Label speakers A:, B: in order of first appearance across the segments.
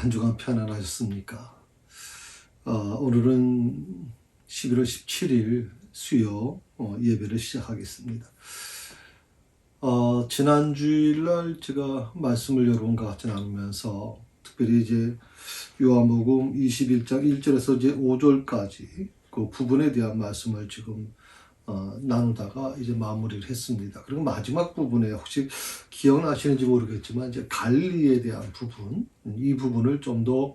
A: 한 주간 편안하셨습니까? 오늘은 11월 17일 수요 예배를 시작하겠습니다. 지난 주일날 제가 말씀을 여러분과 같이 나누면서 특별히 이제 요한복음 21장 1절에서 이제 5절까지 그 부분에 대한 말씀을 지금 나누다가 이제 마무리를 했습니다. 그리고 마지막 부분에 혹시 기억나시는지 모르겠지만 이제 갈릴리에 대한 부분, 이 부분을 좀 더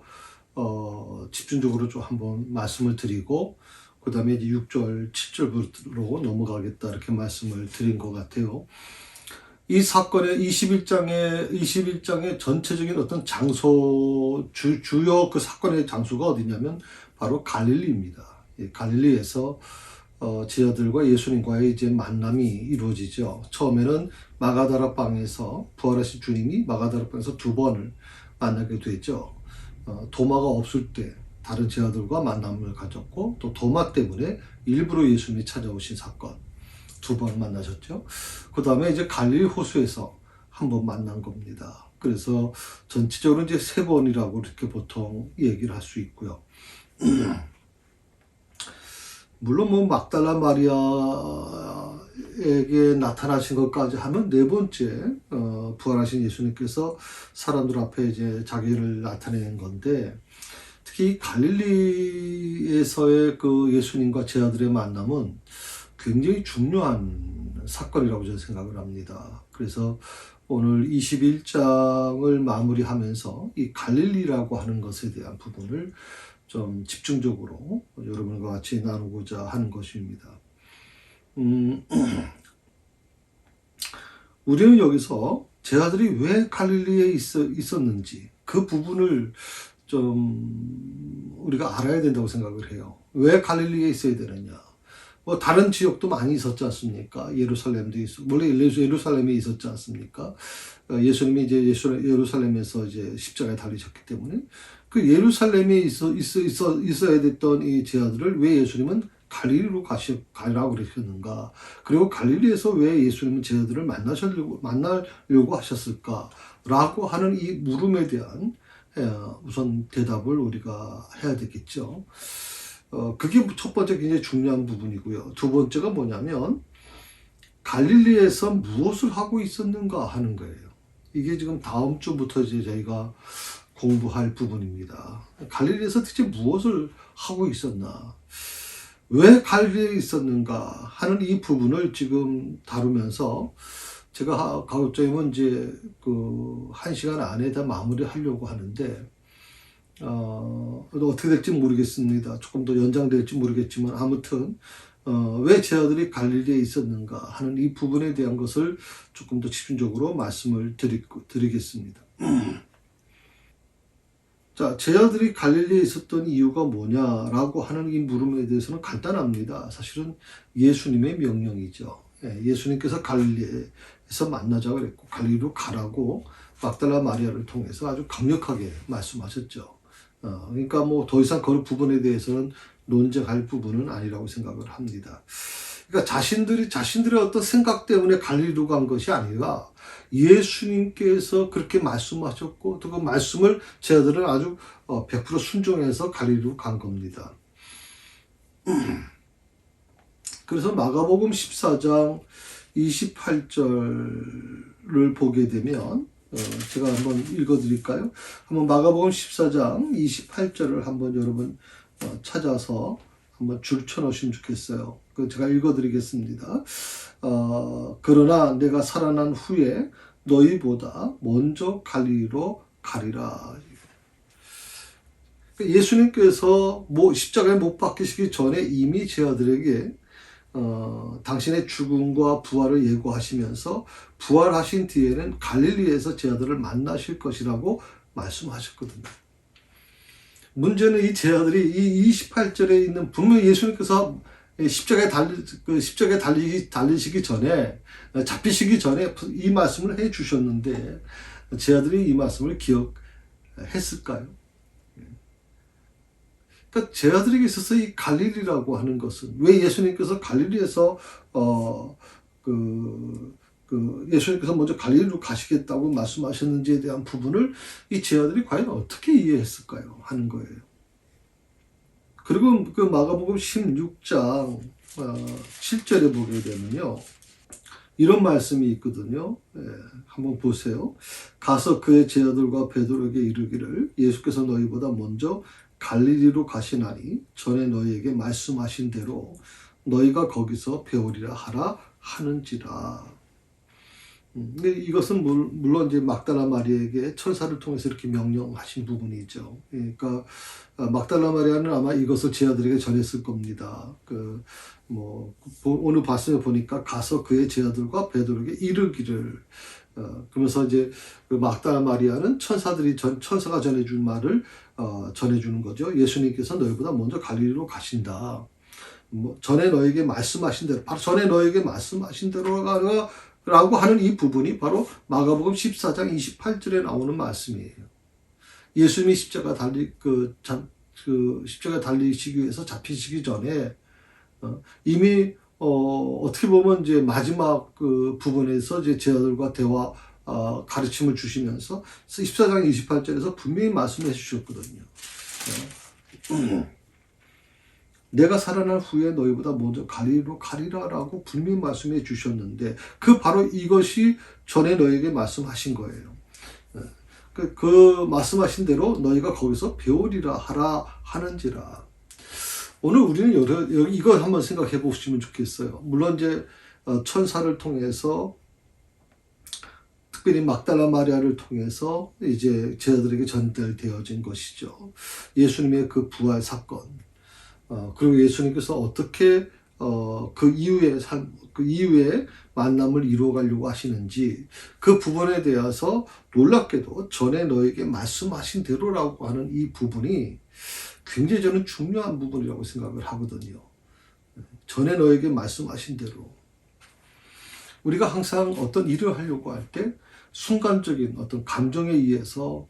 A: 집중적으로 좀 한번 말씀을 드리고 그 다음에 이제 6절, 7절로 넘어가겠다 이렇게 말씀을 드린 것 같아요. 이 사건의 21장의 전체적인 어떤 장소, 주요 그 사건의 장소가 어디냐면 바로 갈릴리입니다. 갈릴리에서 제자들과 예수님과의 이제 만남이 이루어지죠. 처음에는 마가다라 방에서 부활하신 주님이 마가다라 방에서 두 번을 만나게 되죠. 도마가 없을 때 다른 제자들과 만남을 가졌고 또 도마 때문에 일부러 예수님이 찾아오신 사건 두 번 만나셨죠. 그 다음에 이제 갈릴리 호수에서 한 번 만난 겁니다. 그래서 전체적으로 이제 세 번이라고 이렇게 보통 얘기를 할 수 있고요. 물론 뭐 막달라 마리아에게 나타나신 것까지 하면 네 번째 부활하신 예수님께서 사람들 앞에 이제 자기를 나타내는 건데 특히 갈릴리에서의 그 예수님과 제자들의 만남은 굉장히 중요한 사건이라고 저는 생각을 합니다. 그래서 오늘 21장을 마무리하면서 이 갈릴리라고 하는 것에 대한 부분을 좀 집중적으로 여러분과 같이 나누고자 하는 것입니다. 우리는 여기서 제자들이 왜 갈릴리에 있었는지 그 부분을 좀 우리가 알아야 된다고 생각을 해요. 왜 갈릴리에 있어야 되느냐? 뭐 다른 지역도 많이 있었지 않습니까? 예루살렘도 있었고, 원래 예루살렘에 있었지 않습니까? 예수님이 이제 예루살렘에서 이제 십자가에 달리셨기 때문에 그 예루살렘에 있어야 됐던 이 제자들을 왜 예수님은 갈릴리로 가라고 그러셨는가? 그리고 갈릴리에서 왜 예수님은 제자들을 만나려고 하셨을까라고 하는 이 물음에 대한 우선 대답을 우리가 해야 되겠죠. 그게 첫 번째 굉장히 중요한 부분이고요. 두 번째가 뭐냐면 갈릴리에서 무엇을 하고 있었는가 하는 거예요. 이게 지금 다음 주부터 이제 저희가 공부할 부분입니다. 갈릴리에서 대체 무엇을 하고 있었나? 왜 갈릴리에 있었는가 하는 이 부분을 지금 다루면서 제가 가급적이면 이제 그 1시간 안에 다 마무리하려고 하는데 어떻게 될지 모르겠습니다. 조금 더 연장될지 모르겠지만 아무튼 왜 제자들이 갈릴리에 있었는가 하는 이 부분에 대한 것을 조금 더 집중적으로 말씀을 드리겠습니다. 자, 제자들이 갈릴리에 있었던 이유가 뭐냐라고 하는 이 물음에 대해서는 간단합니다. 사실은 예수님의 명령이죠. 예수님께서 갈릴리에서 만나자고 그랬고 갈릴리로 가라고 막달라 마리아를 통해서 아주 강력하게 말씀하셨죠. 그러니까 뭐 더 이상 그 부분에 대해서는 논쟁할 부분은 아니라고 생각을 합니다. 그러니까 자신들의 어떤 생각 때문에 갈릴리로 간 것이 아니라 예수님께서 그렇게 말씀하셨고 또 그 말씀을 제자들은 아주 100% 순종해서 갈릴리로 간 겁니다. 그래서 마가복음 14장 28절을 보게 되면 제가 한번 읽어드릴까요? 한번 마가복음 14장 28절을 한번 여러분 찾아서 한번 줄 쳐놓으시면 좋겠어요. 제가 읽어드리겠습니다. 그러나 내가 살아난 후에 너희보다 먼저 갈릴리로 가리라. 예수님께서 십자가에 못 박히시기 전에 이미 제자들에게 당신의 죽음과 부활을 예고하시면서 부활하신 뒤에는 갈릴리에서 제자들을 만나실 것이라고 말씀하셨거든요. 문제는 이 제자들이 이 28절에 있는 분명히 예수님께서 십자가에 달리시기 전에 잡히시기 전에 이 말씀을 해 주셨는데 제자들이 이 말씀을 기억했을까요? 그러니까 제자들에게 있어서 이 갈릴리라고 하는 것은 왜 예수님께서 갈릴리에서 예수님께서 먼저 갈릴리로 가시겠다고 말씀하셨는지에 대한 부분을 이 제자들이 과연 어떻게 이해했을까요? 하는 거예요. 그리고 그 마가복음 16장 7절에 보게 되면요. 이런 말씀이 있거든요. 한번 보세요. 가서 그의 제자들과 베드로에게 이르기를 예수께서 너희보다 먼저 갈릴리로 가시나니 전에 너희에게 말씀하신 대로 너희가 거기서 배우리라 하라 하는지라. 근데 이것은 물론 이제 막달라 마리아에게 천사를 통해서 이렇게 명령하신 부분이죠. 그러니까 막달라 마리아는 아마 이것을 제자들에게 전했을 겁니다. 오늘 말씀에 보니까 가서 그의 제자들과 베드로에게 이르기를 그러면서 이제 그 막달라 마리아는 천사가 전해준 말을 전해주는 거죠. 예수님께서 너희보다 먼저 갈릴리로 가신다. 전에 너에게 말씀하신 대로, 바로 전에 너에게 말씀하신 대로가 라고 하는 이 부분이 바로 마가복음 14장 28절에 나오는 말씀이에요. 예수님이 십자가 달리시기 위해서 잡히시기 전에 이미 어떻게 보면 이제 마지막 그 부분에서 이제 제자들과 대화 가르침을 주시면서 14장 28절에서 분명히 말씀해 주셨거든요. 내가 살아난 후에 너희보다 먼저 갈릴리로 가리라라고 분명히 말씀해 주셨는데 바로 이것이 전에 너에게 말씀하신 거예요. 그 말씀하신 대로 너희가 거기서 배우리라 하라 하는지라. 오늘 우리는 이거 한번 생각해 보시면 좋겠어요. 물론 이제 천사를 통해서 특별히 막달라 마리아를 통해서 이제 제자들에게 전달되어진 것이죠. 예수님의 그 부활 사건. 그리고 예수님께서 어떻게 그 이후에 만남을 이루어가려고 하시는지 그 부분에 대해서 놀랍게도 전에 너에게 말씀하신 대로라고 하는 이 부분이 굉장히 저는 중요한 부분이라고 생각을 하거든요. 전에 너에게 말씀하신 대로. 우리가 항상 어떤 일을 하려고 할 때 순간적인 어떤 감정에 의해서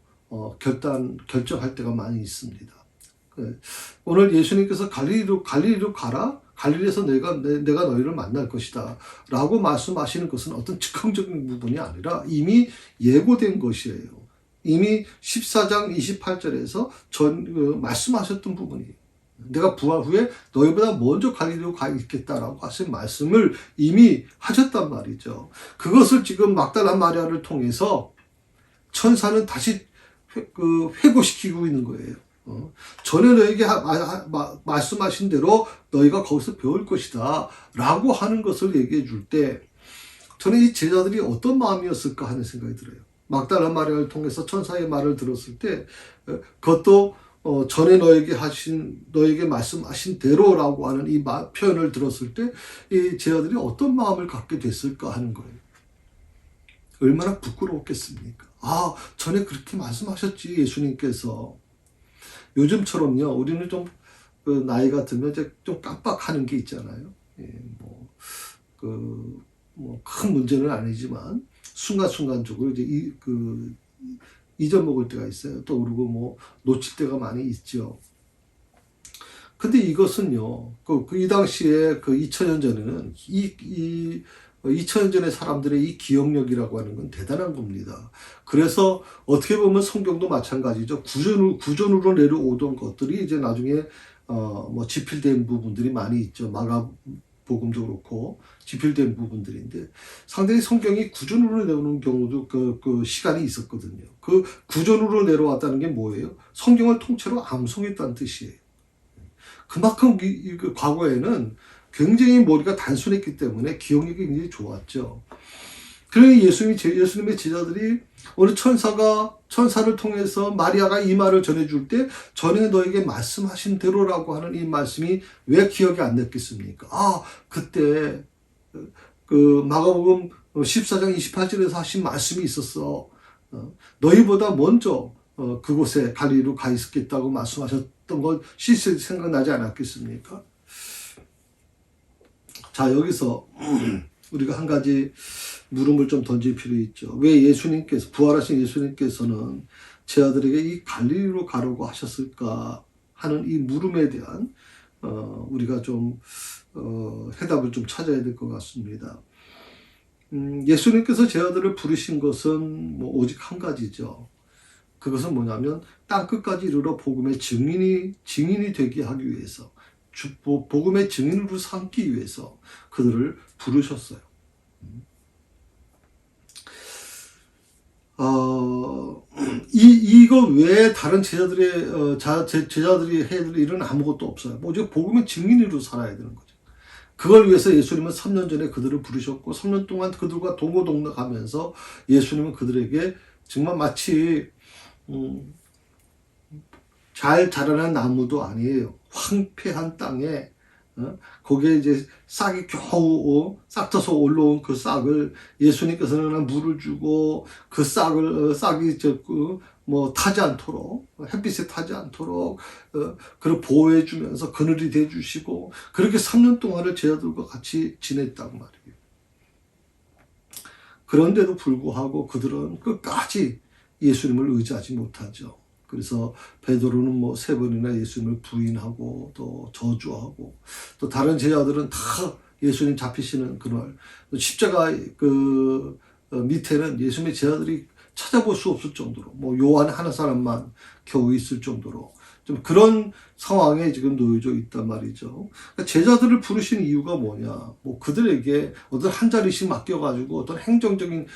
A: 결정할 때가 많이 있습니다. 오늘 예수님께서 갈릴리로 가라. 갈릴리에서 내가 너희를 만날 것이다. 라고 말씀하시는 것은 어떤 즉흥적인 부분이 아니라 이미 예고된 것이에요. 이미 14장 28절에서 말씀하셨던 부분이에요. 내가 부활 후에 너희보다 먼저 갈릴리로 가 있겠다라고 하신 말씀을 이미 하셨단 말이죠. 그것을 지금 막달라 마리아를 통해서 천사는 다시 회고시키고 있는 거예요. 전에 너에게 말씀하신 대로 너희가 거기서 배울 것이다 라고 하는 것을 얘기해 줄 때 저는 이 제자들이 어떤 마음이었을까 하는 생각이 들어요. 막달라 마리아를 통해서 천사의 말을 들었을 때 그것도 전에 너에게 말씀하신 대로라고 하는 이 표현을 들었을 때 이 제자들이 어떤 마음을 갖게 됐을까 하는 거예요. 얼마나 부끄러웠겠습니까? 전에 그렇게 말씀하셨지 예수님께서. 요즘처럼요, 우리는 좀 나이가 들면 이제 좀 깜빡하는 게 있잖아요. 큰 문제는 아니지만 순간순간적으로 이제 잊어먹을 때가 있어요. 또 그리고 놓칠 때가 많이 있죠. 근데 이것은요, 이 당시에 2000년 전에는 2000년 전의 사람들의 이 기억력이라고 하는 건 대단한 겁니다. 그래서 어떻게 보면 성경도 마찬가지죠. 구전으로 내려오던 것들이 이제 나중에 지필된 부분들이 많이 있죠. 마가복음도 그렇고 지필된 부분들인데 상당히 성경이 구전으로 내려오는 경우도 그 시간이 있었거든요. 그 구전으로 내려왔다는 게 뭐예요? 성경을 통째로 암송했다는 뜻이에요. 그만큼 과거에는 굉장히 머리가 단순했기 때문에 기억력이 굉장히 좋았죠. 그러니 예수님의 제자들이 오늘 천사를 통해서 마리아가 이 말을 전해줄 때 전에 너에게 말씀하신 대로라고 하는 이 말씀이 왜 기억이 안 났겠습니까? 그때 마가복음 14장 28절에서 하신 말씀이 있었어. 너희보다 먼저 그곳에 갈릴리로 가 있겠다고 말씀하셨던 것이 생각나지 않았겠습니까? 자, 여기서 우리가 한 가지 물음을 좀 던질 필요 있죠. 왜 부활하신 예수님께서는 제자들에게 이 갈릴리로 가라고 하셨을까 하는 이 물음에 대한 우리가 좀 해답을 좀 찾아야 될 것 같습니다. 예수님께서 제자들을 부르신 것은 뭐 오직 한 가지죠. 그것은 뭐냐면 땅끝까지 이르러 복음의 증인이 되게 하기 위해서, 복음의 증인으로 삼기 위해서 그들을 부르셨어요. 이거 외에 다른 제자들이 해야 될 일은 아무것도 없어요. 오직 복음의 증인으로 살아야 되는 거죠. 그걸 위해서 예수님은 3년 전에 그들을 부르셨고 3년 동안 그들과 동고동락하면서 예수님은 그들에게 정말 마치 잘 자라난 나무도 아니에요. 황폐한 땅에 거기에 이제 싹이 겨우 싹터서 올라온 그 싹을 예수님께서는 물을 주고 그 싹이 뭐 타지 않도록, 햇빛에 타지 않도록 그를 보호해 주면서 그늘이 돼 주시고 그렇게 3년 동안을 제자들과 같이 지냈단 말이에요. 그런데도 불구하고 그들은 끝까지 예수님을 의지하지 못하죠. 그래서 베드로는 뭐 3번이나 예수님을 부인하고 또 저주하고, 또 다른 제자들은 다 예수님 잡히시는 그날 십자가 밑에는 예수님의 제자들이 찾아볼 수 없을 정도로, 뭐 요한 하나 사람만 겨우 있을 정도로 좀 그런 상황에 지금 놓여져 있단 말이죠. 그러니까 제자들을 부르신 이유가 뭐냐? 뭐 그들에게 어떤 한 자리씩 맡겨가지고 어떤 행정적인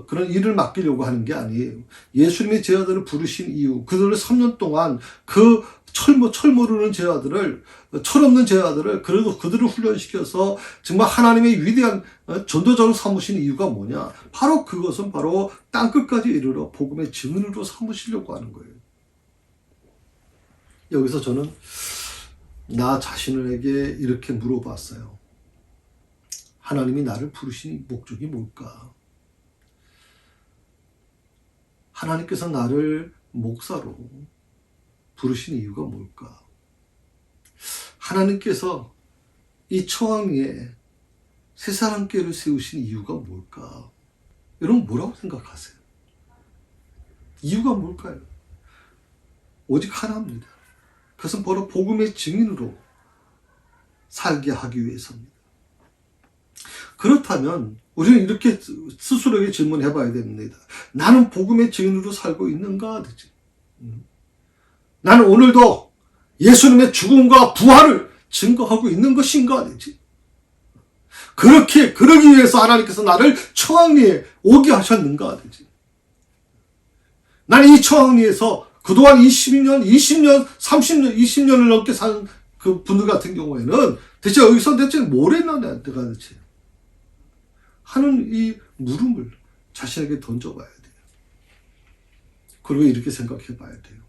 A: 그런 일을 맡기려고 하는 게 아니에요. 예수님의 제자들을 부르신 이유, 그들을 3년 동안 그 철모르는 제자들을, 철없는 제자들을 그래도 그들을 훈련시켜서 정말 하나님의 위대한 전도자로 삼으신 이유가 뭐냐? 바로 그것은 바로 땅끝까지 이르러 복음의 증인으로 삼으시려고 하는 거예요. 여기서 저는 나 자신에게 이렇게 물어봤어요. 하나님이 나를 부르신 목적이 뭘까? 하나님께서 나를 목사로 부르신 이유가 뭘까? 하나님께서 이 처왕리에 새사랑교회를 세우신 이유가 뭘까? 여러분 뭐라고 생각하세요? 이유가 뭘까요? 오직 하나입니다. 그것은 바로 복음의 증인으로 살게 하기 위해서입니다. 그렇다면 우리는 이렇게 스스로에게 질문해 봐야 됩니다. 나는 복음의 증인으로 살고 있는가? 되지. 나는 오늘도 예수님의 죽음과 부활을 증거하고 있는 것인가? 되지. 그러기 위해서 하나님께서 나를 처왕리에 오게 하셨는가? 되지. 나는 이 처왕리에서 그동안 20년, 30년, 20년을 넘게 산 그 분들 같은 경우에는 대체 여기서 뭘 했나 내가 대체 하는 이 물음을 자신에게 던져봐야 돼요. 그리고 이렇게 생각해 봐야 돼요.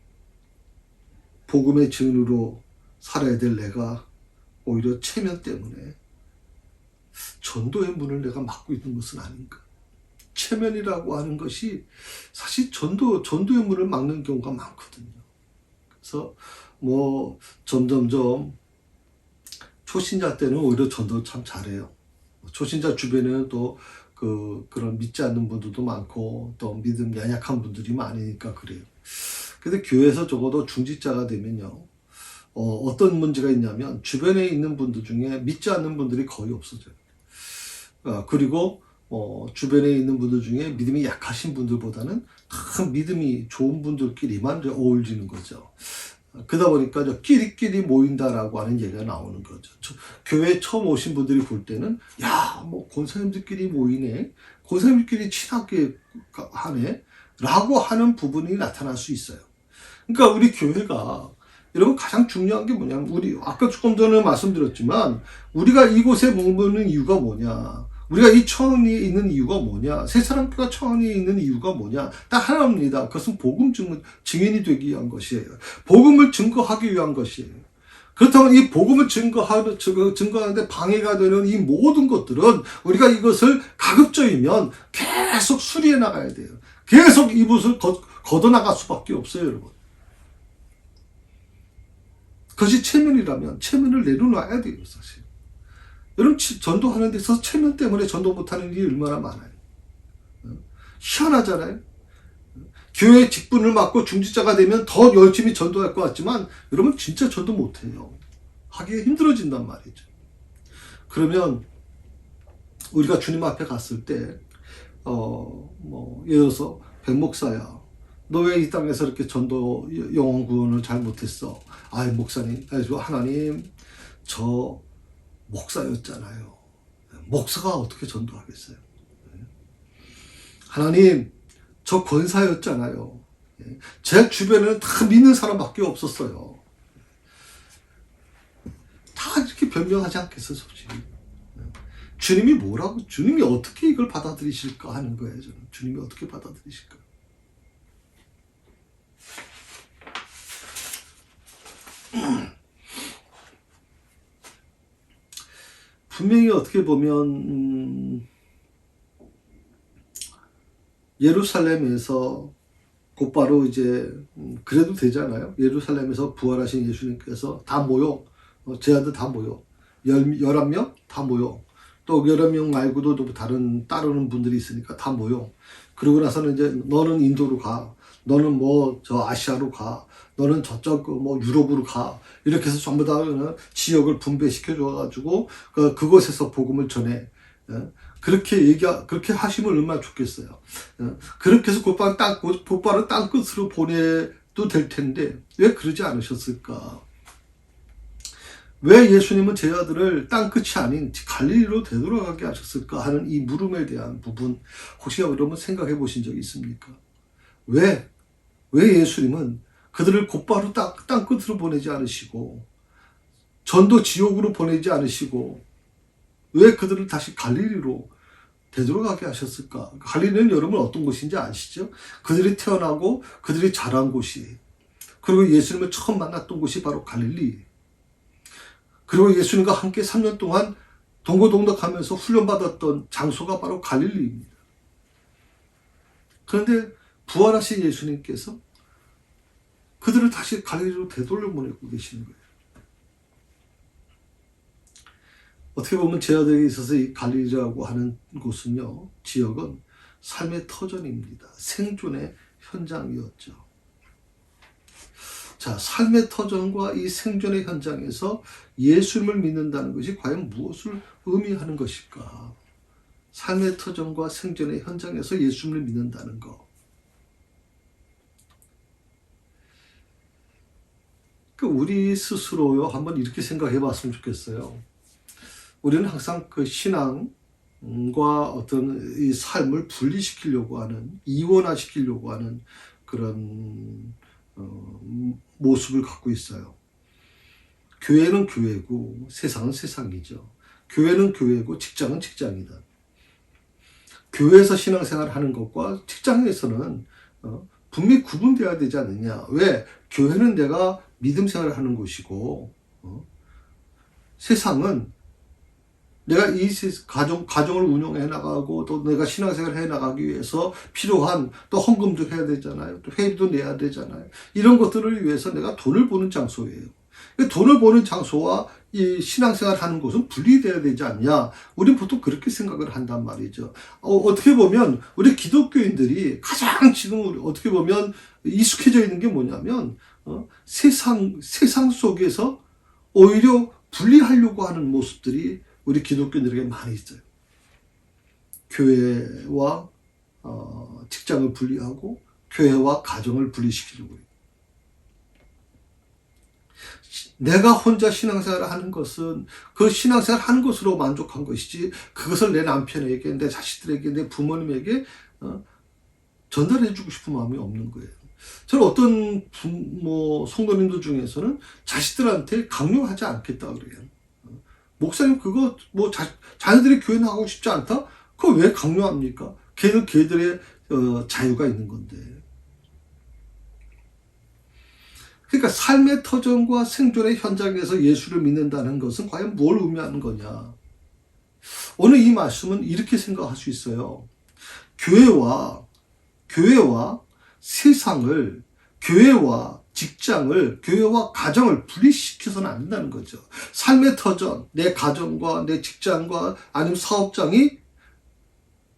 A: 복음의 증인으로 살아야 될 내가 오히려 체면 때문에 전도의 문을 내가 막고 있는 것은 아닌가. 체면이라고 하는 것이 사실 전도의 문을 막는 경우가 많거든요. 그래서 뭐 점점점 초신자 때는 오히려 전도 참 잘해요. 초신자 주변에는 또 그런 믿지 않는 분들도 많고 또 믿음 연약한 분들이 많으니까 그래요. 근데 교회에서 적어도 중직자가 되면요, 어떤 문제가 있냐면 주변에 있는 분들 중에 믿지 않는 분들이 거의 없어져요. 그리고 주변에 있는 분들 중에 믿음이 약하신 분들보다는 다 믿음이 좋은 분들끼리만 어울리는 거죠. 그러다 보니까 끼리끼리 모인다라고 하는 얘기가 나오는 거죠. 교회에 처음 오신 분들이 볼 때는 뭐 권사님들끼리 모이네, 권사님들끼리 친하게 하네 라고 하는 부분이 나타날 수 있어요. 그러니까 우리 교회가, 여러분 가장 중요한 게 뭐냐면, 우리 아까 조금 전에 말씀드렸지만 우리가 이곳에 머무는 이유가 뭐냐, 우리가 이 처왕리에 있는 이유가 뭐냐, 새사랑교가 처왕리에 있는 이유가 뭐냐, 딱 하나입니다. 그것은 복음 증인이 되기 위한 것이에요. 복음을 증거하기 위한 것이에요. 그렇다면 이 복음을 증거하는데 방해가 되는 이 모든 것들은 우리가 이것을 가급적이면 계속 수리해 나가야 돼요. 계속 이것을 걷어나갈 수밖에 없어요, 여러분. 그것이 체면이라면 체면을 내려놔야 돼요, 사실. 여러분 전도하는 데서 체면 때문에 전도 못하는 일이 얼마나 많아요. 희한하잖아요. 교회 직분을 맡고 중직자가 되면 더 열심히 전도할 것 같지만 여러분 진짜 전도 못해요. 하기가 힘들어진단 말이죠. 그러면 우리가 주님 앞에 갔을 때, 예를 들어서, 백 목사야, 너 왜 이 땅에서 이렇게 전도 영혼 구원을 잘 못했어? 아이, 목사님, 하나님, 저 목사였잖아요. 목사가 어떻게 전도하겠어요? 하나님, 저 권사였잖아요. 제 주변에는 다 믿는 사람밖에 없었어요. 다 이렇게 변명하지 않겠어요, 솔직히. 주님이 뭐라고, 주님이 어떻게 이걸 받아들이실까 하는 거예요, 저는. 주님이 어떻게 받아들이실까. 분명히 어떻게 보면, 예루살렘에서 곧바로 이제, 그래도 되잖아요. 예루살렘에서 부활하신 예수님께서 다 모여, 제 아들 다 모여. 11명 다 모여. 또 11명 말고도 또 다른 따르는 분들이 있으니까 다 모여. 그러고 나서는 이제 너는 인도로 가. 너는 저 아시아로 가. 너는 저쪽 유럽으로 가. 이렇게 해서 전부 다 지역을 분배시켜 줘가지고 그곳에서 복음을 전해. 그렇게 하시면 얼마나 좋겠어요. 그렇게 해서 곧바로 땅 끝으로 보내도 될 텐데 왜 그러지 않으셨을까? 왜 예수님은 제 아들을 땅 끝이 아닌 갈릴리로 되돌아가게 하셨을까 하는 이 물음에 대한 부분 혹시 여러분 생각해 보신 적이 있습니까? 왜 예수님은 그들을 곧바로 땅 끝으로 보내지 않으시고 전도 지옥으로 보내지 않으시고 왜 그들을 다시 갈릴리로 되돌아가게 하셨을까? 갈릴리는 여러분 어떤 곳인지 아시죠? 그들이 태어나고 그들이 자란 곳이, 그리고 예수님을 처음 만났던 곳이 바로 갈릴리. 그리고 예수님과 함께 3년 동안 동고동락하면서 훈련받았던 장소가 바로 갈릴리입니다. 그런데 부활하신 예수님께서 그들을 다시 갈릴리로 되돌려보내고 계시는 거예요. 어떻게 보면 제 아들에게 있어서 이 갈릴리라고 하는 곳은요, 지역은 삶의 터전입니다. 생존의 현장이었죠. 자, 삶의 터전과 이 생존의 현장에서 예수님을 믿는다는 것이 과연 무엇을 의미하는 것일까? 삶의 터전과 생존의 현장에서 예수님을 믿는다는 것. 우리 스스로요, 한번 이렇게 생각해 봤으면 좋겠어요. 우리는 항상 그 신앙과 어떤 이 삶을 분리시키려고 하는, 이원화시키려고 하는 그런 모습을 갖고 있어요. 교회는 교회고 세상은 세상이죠. 교회는 교회고 직장은 직장이다. 교회에서 신앙생활을 하는 것과 직장에서는 분명히 구분되어야 되지 않느냐. 왜? 교회는 내가 믿음 생활을 하는 곳이고 세상은 내가 이 가정을 운영해 나가고 또 내가 신앙생활을 해 나가기 위해서 필요한 또 헌금도 해야 되잖아요. 또 회비도 내야 되잖아요. 이런 것들을 위해서 내가 돈을 버는 장소예요. 돈을 버는 장소와 이 신앙생활 하는 곳은 분리되어야 되지 않냐. 우리 보통 그렇게 생각을 한단 말이죠. 어떻게 보면 우리 기독교인들이 가장 지금 어떻게 보면 익숙해져 있는 게 뭐냐면 세상 속에서 오히려 분리하려고 하는 모습들이 우리 기독교인들에게 많이 있어요. 교회와 직장을 분리하고 교회와 가정을 분리시키려고 해요. 내가 혼자 신앙생활을 하는 것은 그 신앙생활 하는 것으로 만족한 것이지 그것을 내 남편에게, 내 자식들에게, 내 부모님에게 전달해 주고 싶은 마음이 없는 거예요. 저는 어떤 성도님들 중에서는 자식들한테 강요하지 않겠다 그래요. 목사님 그거 자녀들이 교회 나가고 싶지 않다? 그거 왜 강요합니까? 걔들의 자유가 있는 건데. 그러니까 삶의 터전과 생존의 현장에서 예수를 믿는다는 것은 과연 뭘 의미하는 거냐? 오늘 이 말씀은 이렇게 생각할 수 있어요. 교회와 세상을, 교회와 직장을, 교회와 가정을 분리시켜서는 안 된다는 거죠. 삶의 터전, 내 가정과 내 직장과 아니면 사업장이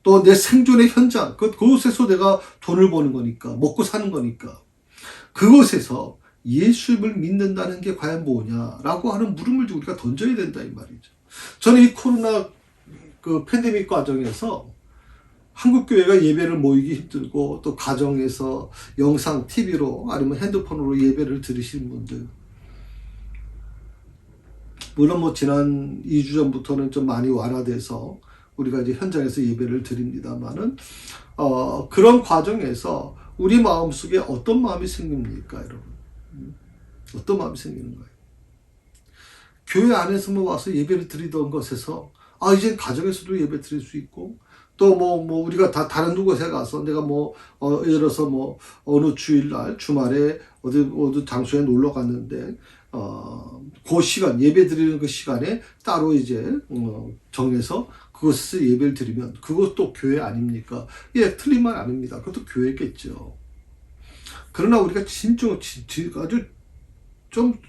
A: 또 내 생존의 현장, 그곳에서 내가 돈을 버는 거니까, 먹고 사는 거니까. 그곳에서 예수님을 믿는다는 게 과연 뭐냐라고 하는 물음을 우리가 던져야 된다 이 말이죠. 저는 이 코로나 그 팬데믹 과정에서 한국 교회가 예배를 모이기 힘들고 또 가정에서 영상 TV로 아니면 핸드폰으로 예배를 드리시는 분들, 물론 뭐 지난 2주 전부터는 좀 많이 완화돼서 우리가 이제 현장에서 예배를 드립니다만은 그런 과정에서 우리 마음속에 어떤 마음이 생깁니까, 여러분? 어떤 마음이 생기는 거예요? 교회 안에서만 와서 예배를 드리던 것에서 이제 가정에서도 예배 드릴 수 있고, 또 우리가 다 다른 곳에 가서 내가 예를 들어서 어느 주일날 주말에 어디 장소에 놀러 갔는데 그 시간 예배 드리는 그 시간에 따로 이제 정해서 그것에서 예배를 드리면 그것도 교회 아닙니까? 예, 틀린 말 아닙니다. 그것도 교회겠죠. 그러나 우리가 아주 좀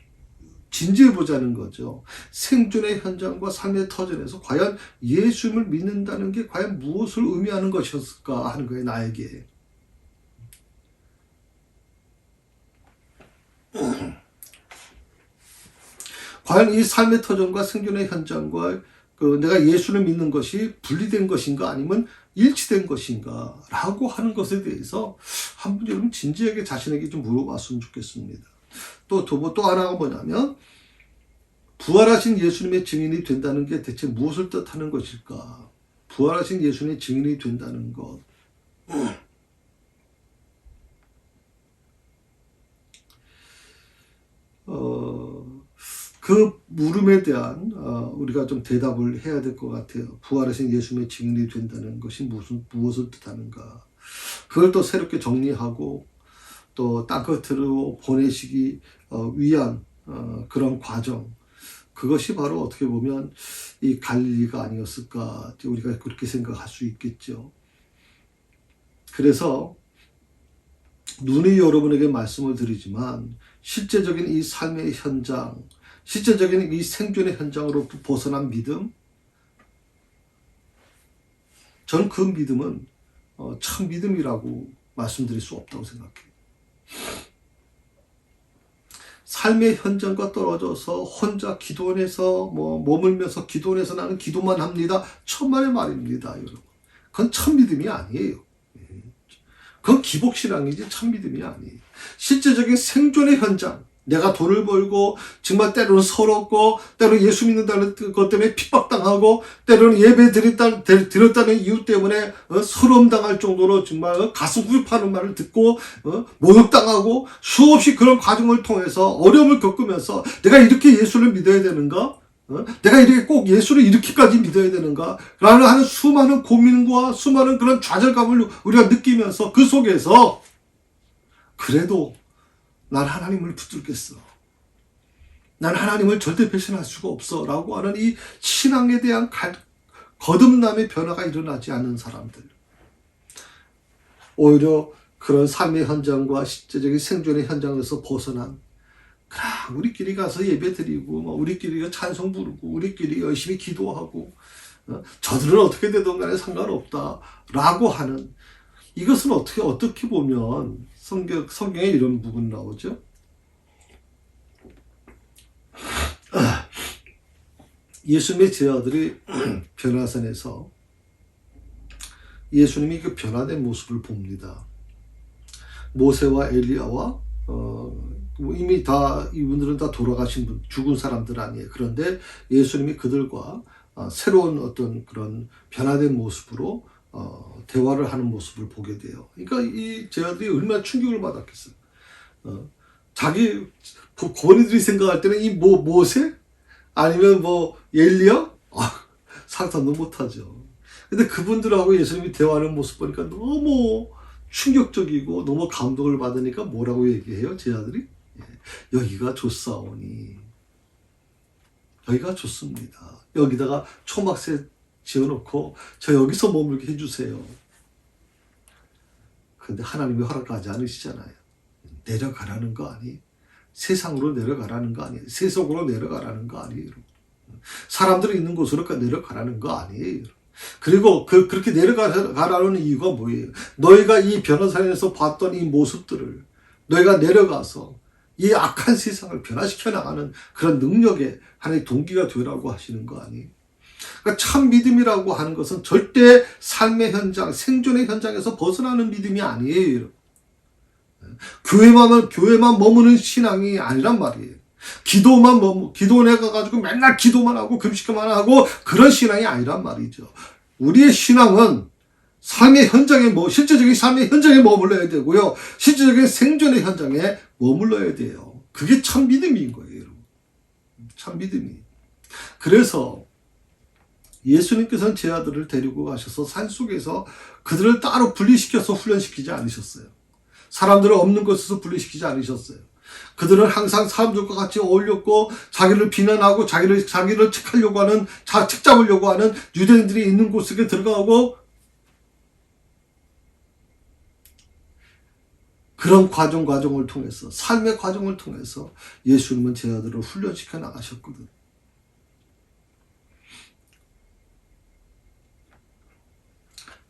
A: 진지해 보자는 거죠. 생존의 현장과 삶의 터전에서 과연 예수님을 믿는다는 게 과연 무엇을 의미하는 것이었을까 하는 거예요, 나에게. 과연 이 삶의 터전과 생존의 현장과 내가 예수를 믿는 것이 분리된 것인가 아니면 일치된 것인가 라고 하는 것에 대해서 한번 여러분 진지하게 자신에게 좀 물어봤으면 좋겠습니다. 또 하나가 뭐냐면, 부활하신 예수님의 증인이 된다는 게 대체 무엇을 뜻하는 것일까? 부활하신 예수님의 증인이 된다는 것. 그 물음에 대한 우리가 좀 대답을 해야 될 것 같아요. 부활하신 예수님의 증인이 된다는 것이 무엇을 뜻하는가? 그걸 또 새롭게 정리하고 또 땅끝으로 보내시기 위한 그런 과정, 그것이 바로 어떻게 보면 이 갈릴리가 아니었을까, 우리가 그렇게 생각할 수 있겠죠. 그래서 눈이 여러분에게 말씀을 드리지만 실제적인 이 삶의 현장, 실제적인 이 생존의 현장으로 벗어난 믿음, 저는 그 믿음은 참 믿음이라고 말씀드릴 수 없다고 생각해요. 삶의 현장과 떨어져서 혼자 기도원에서 머물면서 기도원에서 나는 기도만 합니다. 천만의 말입니다, 여러분. 그건 참 믿음이 아니에요. 그건 기복신앙이지 참 믿음이 아니에요. 실제적인 생존의 현장, 내가 돈을 벌고 정말 때로는 서럽고 때로는 예수 믿는다는 것 때문에 핍박당하고 때로는 예배 드렸다는 이유 때문에 서러움 당할 정도로 정말 가슴 굽입하는 말을 듣고 모욕당하고 수없이 그런 과정을 통해서 어려움을 겪으면서 내가 이렇게 예수를 믿어야 되는가? 내가 이렇게 꼭 예수를 이렇게까지 믿어야 되는가? 라는 하는 수많은 고민과 수많은 그런 좌절감을 우리가 느끼면서 그 속에서 그래도 난 하나님을 붙들겠어. 난 하나님을 절대 배신할 수가 없어. 라고 하는 이 신앙에 대한 거듭남의 변화가 일어나지 않는 사람들. 오히려 그런 삶의 현장과 실제적인 생존의 현장에서 벗어난, 우리끼리 가서 예배 드리고, 우리끼리 찬송 부르고, 우리끼리 열심히 기도하고, 저들은 어떻게 되든 간에 상관없다. 라고 하는, 이것은 어떻게 보면 성경에 이런 부분 나오죠. 예수님의 제자들이 변화산에서 예수님이 그 변화된 모습을 봅니다. 모세와 엘리야와 이미 이분들은 다 돌아가신 죽은 사람들 아니에요. 그런데 예수님이 그들과 새로운 어떤 그런 변화된 모습으로 대화를 하는 모습을 보게 돼요. 그러니까 이 제자들이 얼마나 충격을 받았겠어요. 자기 고린들이 생각할 때는 이 모세 아니면 엘리야 상상도 못하죠. 근데 그분들하고 예수님이 대화하는 모습 보니까 너무 충격적이고 너무 감동을 받으니까 뭐라고 얘기해요, 제자들이? 여기가 좋사오니, 여기가 좋습니다. 여기다가 초막새 지어놓고 저 여기서 머물게 해주세요. 그런데 하나님이 허락하지 않으시잖아요. 내려가라는 거 아니에요. 세상으로 내려가라는 거 아니에요. 세속으로 내려가라는 거 아니에요. 사람들이 있는 곳으로 내려가라는 거 아니에요. 그리고 그렇게 내려가라는 이유가 뭐예요? 너희가 이 변호사에서 봤던 이 모습들을 너희가 내려가서 이 악한 세상을 변화시켜 나가는 그런 능력에 하나의 동기가 되라고 하시는 거 아니에요? 그러니까 참 믿음이라고 하는 것은 절대 삶의 현장, 생존의 현장에서 벗어나는 믿음이 아니에요. 교회만 머무는 신앙이 아니란 말이에요. 기도원에 가가지고 맨날 기도만 하고 금식만 하고 그런 신앙이 아니란 말이죠. 우리의 신앙은 삶의 현장에 실제적인 삶의 현장에 머물러야 되고요. 실제적인 생존의 현장에 머물러야 돼요. 그게 참 믿음인 거예요, 여러분. 참 믿음이. 그래서 예수님께서는 제 아들을 데리고 가셔서 산속에서 그들을 따로 분리시켜서 훈련시키지 않으셨어요. 사람들을 없는 곳에서 분리시키지 않으셨어요. 그들은 항상 사람들과 같이 어울렸고 자기를 비난하고 자기를 책하려고 하는, 책 잡으려고 하는 유대인들이 있는 곳에 들어가고 그런 과정을 통해서, 삶의 과정을 통해서 예수님은 제 아들을 훈련시켜 나가셨거든.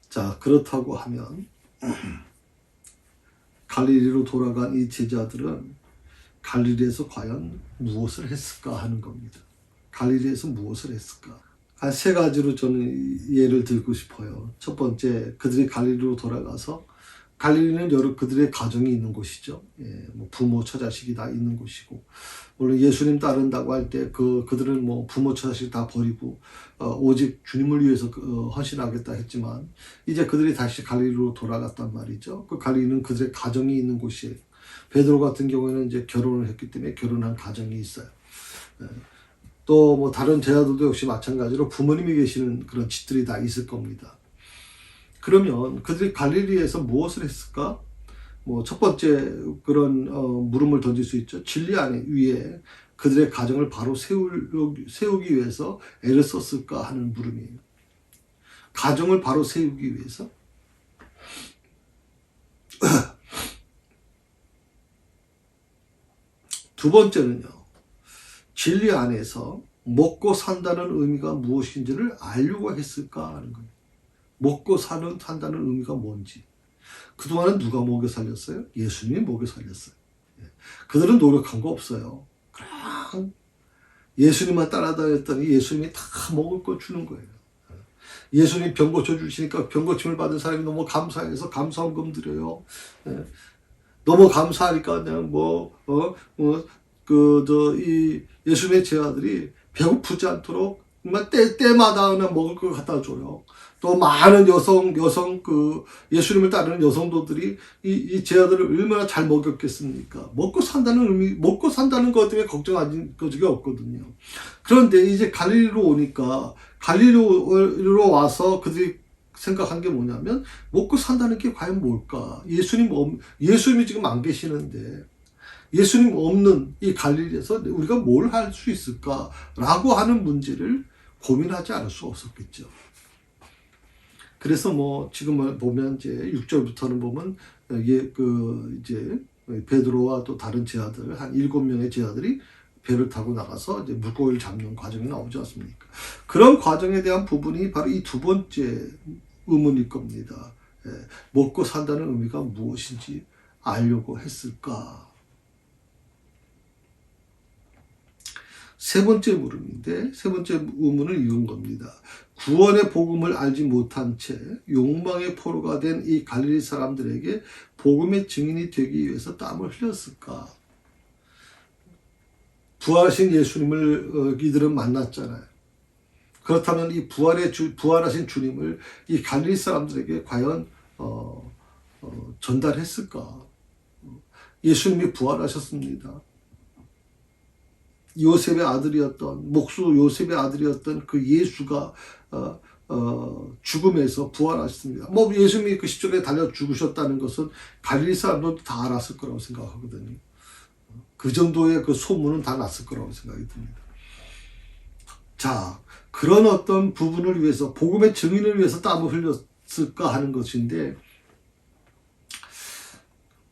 A: 자, 그렇다고 하면 갈릴리로 돌아간 이 제자들은 갈릴리에서 과연 무엇을 했을까 하는 겁니다. 갈릴리에서 무엇을 했을까? 한 세 가지로 저는 예를 들고 싶어요. 첫 번째, 그들이 갈릴리로 돌아가서, 갈릴리는 여러 그들의 가정이 있는 곳이죠. 부모, 처자식이 다 있는 곳이고, 물론 예수님 따른다고 할 때 그들은 부모, 처자식 다 버리고 오직 주님을 위해서 헌신하겠다 했지만 이제 그들이 다시 갈릴리로 돌아갔단 말이죠. 그 갈릴리는 그들의 가정이 있는 곳이에요. 베드로 같은 경우에는 이제 결혼을 했기 때문에 결혼한 가정이 있어요. 또 다른 제자들도 역시 마찬가지로 부모님이 계시는 그런 집들이 다 있을 겁니다. 그러면 그들이 갈릴리에서 무엇을 했을까? 첫 번째 그런 물음을 던질 수 있죠. 진리 위에 그들의 가정을 바로 세우기 위해서 애를 썼을까 하는 물음이에요. 가정을 바로 세우기 위해서. 두 번째는요. 진리 안에서 먹고 산다는 의미가 무엇인지를 알려고 했을까 하는 거예요. 먹고 산다는 의미가 뭔지. 그동안은 누가 먹여 살렸어요? 예수님이 먹여 살렸어요. 그들은 노력한 거 없어요. 그냥 예수님만 따라다녔더니 예수님이 다 먹을 거 주는 거예요. 예수님이 병 고쳐주시니까 병 고침을 받은 사람이 너무 감사해서 감사원금 드려요. 너무 감사하니까 그냥 이 예수님의 제자들이 배고프지 않도록 정말 때마다 그냥 먹을 걸 갖다 줘요. 또 많은 예수님을 따르는 여성도들이 이 제자들을 얼마나 잘 먹였겠습니까? 먹고 산다는 것 때문에 걱정하는 적이 없거든요. 그런데 이제 갈릴리로 오니까, 갈릴리로 와서 그들이 생각한 게 뭐냐면, 먹고 산다는 게 과연 뭘까? 예수님이 지금 안 계시는데, 예수님 없는 이 갈릴리에서 우리가 뭘 할 수 있을까라고 하는 문제를 고민하지 않을 수 없었겠죠. 그래서 지금 보면 이제 6절부터는 보면 이제 베드로와 또 다른 제자들 한 7명의 제자들이 배를 타고 나가서 이제 물고기를 잡는 과정이 나오지 않습니까? 그런 과정에 대한 부분이 바로 이 두 번째 의문일 겁니다. 먹고 산다는 의미가 무엇인지 알려고 했을까? 세 번째 물음인데, 세 번째 의문은 이런 겁니다. 구원의 복음을 알지 못한 채 욕망의 포로가 된 이 갈릴리 사람들에게 복음의 증인이 되기 위해서 땀을 흘렸을까? 부활하신 예수님을 이들은 만났잖아요. 그렇다면 이 부활하신 주님을 이 갈릴리 사람들에게 과연 전달했을까? 예수님이 부활하셨습니다. 요셉의 아들이었던, 목수 요셉의 아들이었던 그 예수가 죽음에서 부활하셨습니다. 예수님이 그 십자가에 달려 죽으셨다는 것은 갈릴리 사람들도 다 알았을 거라고 생각하거든요. 그 정도의 그 소문은 다 났을 거라고 생각이 듭니다. 자, 그런 어떤 부분을 위해서, 복음의 증인을 위해서 땀을 흘렸을까 하는 것인데,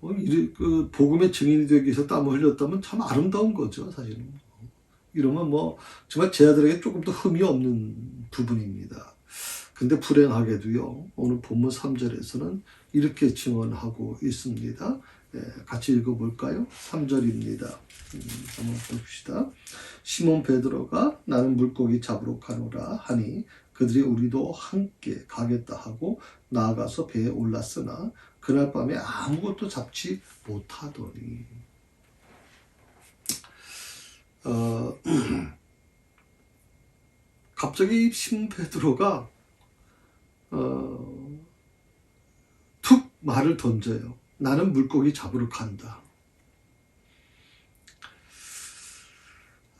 A: 그 복음의 증인이 되기 위해서 땀을 흘렸다면 참 아름다운 거죠, 사실은. 이러면 정말 제자들에게 조금 더 흠이 없는 부분입니다. 근데 불행하게도요, 오늘 본문 3절에서는 이렇게 증언하고 있습니다. 같이 읽어볼까요? 3절입니다. 한번 봅시다. 시몬 베드로가 나는 물고기 잡으러 가노라 하니 그들이 우리도 함께 가겠다 하고 나아가서 배에 올랐으나 그날 밤에 아무것도 잡지 못하더니 갑자기 시몬 베드로가 툭 말을 던져요. 나는 물고기 잡으러 간다.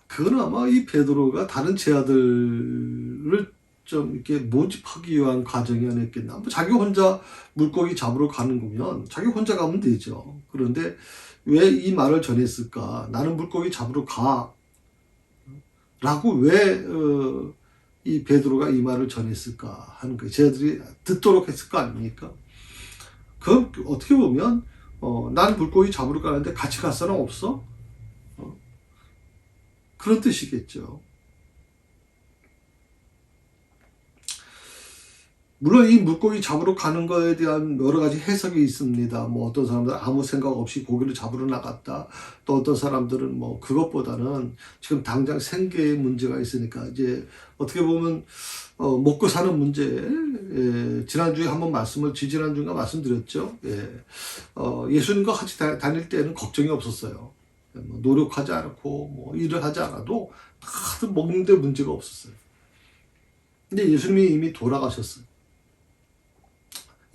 A: 그건 아마 이 베드로가 다른 제자들을 좀 이렇게 모집하기 위한 과정이 아니었겠나. 뭐 자기 혼자 물고기 잡으러 가는 거면 자기 혼자 가면 되죠. 그런데 왜 이 말을 전했을까? 나는 물고기 잡으러 가. 라고 왜 이 베드로가 이 말을 전했을까 하는 거예요. 제자들이 듣도록 했을 거 아닙니까? 그 어떻게 보면 난 물고기 잡으러 가는데 같이 갈 사람 없어? 그런 뜻이겠죠. 물론 이 물고기 잡으러 가는 거에 대한 여러 가지 해석이 있습니다. 뭐 어떤 사람들은 아무 생각 없이 고기를 잡으러 나갔다. 또 어떤 사람들은 뭐 그것보다는 지금 당장 생계에 문제가 있으니까 이제 어떻게 보면 먹고 사는 문제. 지난주에 한번 지지난주인가 말씀드렸죠. 예수님과 같이 다닐 때는 걱정이 없었어요. 뭐 노력하지 않고 뭐 일을 하지 않아도 다들 먹는 데 문제가 없었어요. 근데 예수님이 이미 돌아가셨어요.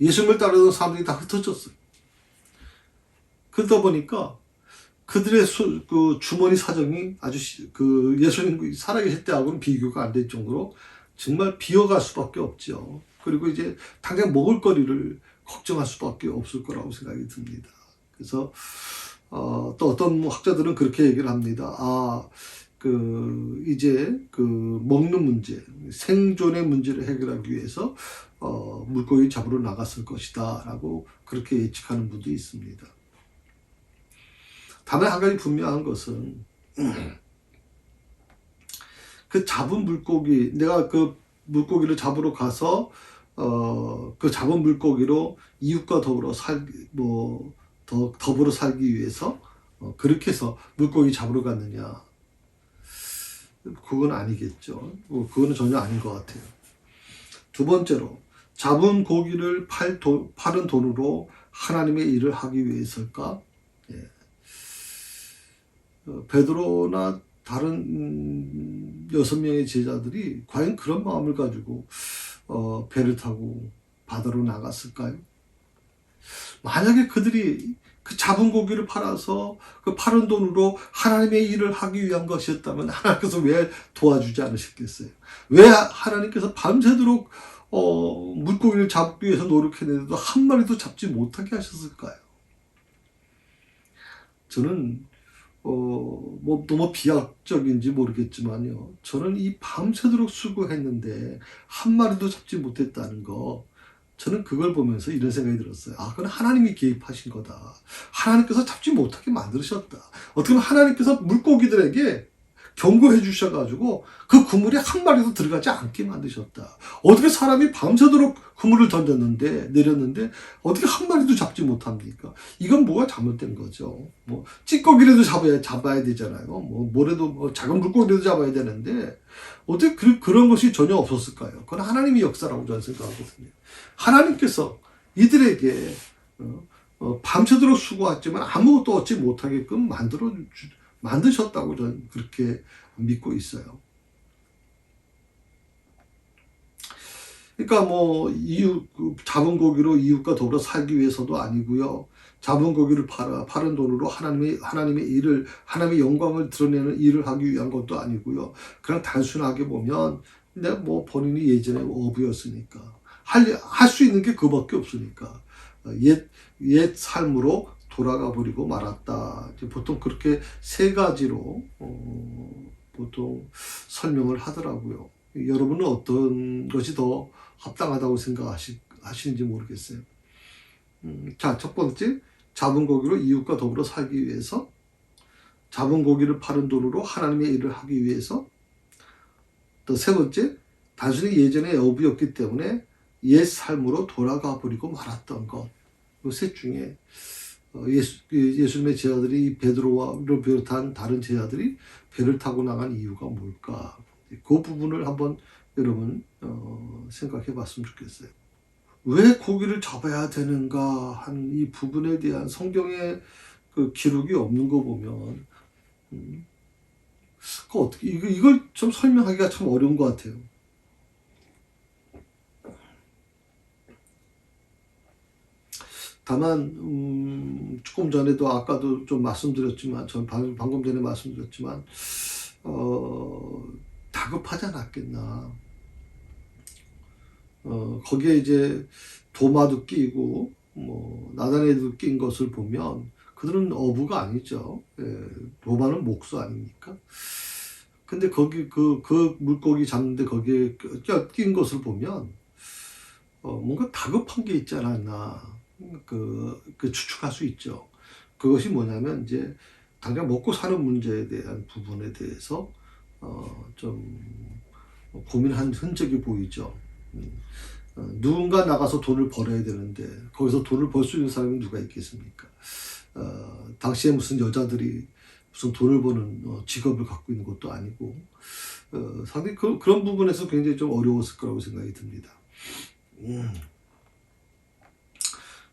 A: 예수님을 따르던 사람들이 다 흩어졌어요. 그러다 보니까 그들의 그 주머니 사정이 아주 예수님 살아계실 때하고는 비교가 안 될 정도로 정말 비어갈 수밖에 없죠. 그리고 이제 당장 먹을 거리를 걱정할 수밖에 없을 거라고 생각이 듭니다. 그래서 또 어떤 학자들은 그렇게 얘기를 합니다. 이제 먹는 문제, 생존의 문제를 해결하기 위해서 물고기 잡으러 나갔을 것이다 라고 그렇게 예측하는 분도 있습니다. 다만 한 가지 분명한 것은 그 잡은 물고기, 내가 그 물고기를 잡으러 가서 그 잡은 물고기로 이웃과 더불어 더불어 살기 위해서 그렇게 해서 물고기 잡으러 갔느냐? 그건 아니겠죠. 그거는 전혀 아닌 것 같아요. 두 번째로 잡은 고기를 파는 돈으로 하나님의 일을 하기 위해서일까? 베드로나 다른 6명의 제자들이 과연 그런 마음을 가지고 배를 타고 바다로 나갔을까요? 만약에 그들이 그 잡은 고기를 팔아서 그 파는 돈으로 하나님의 일을 하기 위한 것이었다면 하나님께서 왜 도와주지 않으셨겠어요? 왜 하나님께서 밤새도록 물고기를 잡기 위해서 노력했는데도 한 마리도 잡지 못하게 하셨을까요? 저는 뭐 너무 비약적인지 모르겠지만요. 저는 이 밤새도록 수고했는데 한 마리도 잡지 못했다는 거, 저는 그걸 보면서 이런 생각이 들었어요. 그건 하나님이 개입하신 거다. 하나님께서 잡지 못하게 만드셨다. 어떻게 보면 하나님께서 물고기들에게 경고해 주셔가지고 그 그물에 한 마리도 들어가지 않게 만드셨다. 어떻게 사람이 밤새도록 그물을 내렸는데 어떻게 한 마리도 잡지 못합니까? 이건 뭐가 잘못된 거죠. 뭐 찌꺼기라도 잡아야 되잖아요. 뭐래도 작은 물고기라도 잡아야 되는데 어떻게 그런 것이 전혀 없었을까요? 그건 하나님의 역사라고 저는 생각하거든요. 하나님께서 이들에게 밤새도록 수고했지만 아무것도 얻지 못하게끔 만드셨다고 저는 그렇게 믿고 있어요. 그러니까 잡은 고기로 이웃과 더불어 살기 위해서도 아니고요. 잡은 고기를 파는 돈으로 하나님의 일을, 하나님의 영광을 드러내는 일을 하기 위한 것도 아니고요. 그냥 단순하게 보면 본인이 예전에 어부였으니까 할 수 있는 게 그밖에 없으니까 옛 삶으로 돌아가 버리고 말았다. 보통 그렇게 세 가지로 보통 설명을 하더라고요. 여러분은 어떤 것이 더 합당하다고 생각하시는지 모르겠어요. 자, 첫 번째, 잡은 고기로 이웃과 더불어 살기 위해서, 잡은 고기를 파는 돈으로 하나님의 일을 하기 위해서, 또 세 번째, 단순히 예전의 어부였기 때문에 옛 삶으로 돌아가 버리고 말았던 것. 그 셋 중에 예수님의 제자들이 베드로를 비롯한 다른 제자들이 배를 타고 나간 이유가 뭘까? 그 부분을 한번 여러분 생각해 봤으면 좋겠어요. 왜 고기를 잡아야 되는가 한 이 부분에 대한 성경의 그 기록이 없는 거 보면 그 어떻게 이걸 좀 설명하기가 참 어려운 것 같아요. 다만 조금 전에도 아까도 좀 말씀드렸지만 전 방금 전에 말씀드렸지만 다급하지 않았겠나. 거기에 이제 도마도 끼고 뭐 나단에도 낀 것을 보면 그들은 어부가 아니죠. 예, 도마는 목수 아닙니까? 근데 거기 그 물고기 잡는데 거기에 낀 것을 보면 뭔가 다급한 게 있지 않았나 그 추측할 수 있죠. 그것이 뭐냐면 이제 당장 먹고 사는 문제에 대한 부분에 대해서 좀 고민한 흔적이 보이죠. 누군가 나가서 돈을 벌어야 되는데 거기서 돈을 벌 수 있는 사람이 누가 있겠습니까? 당시에 무슨 여자들이 무슨 돈을 버는 직업을 갖고 있는 것도 아니고 상당히 그런 부분에서 굉장히 좀 어려웠을 거라고 생각이 듭니다.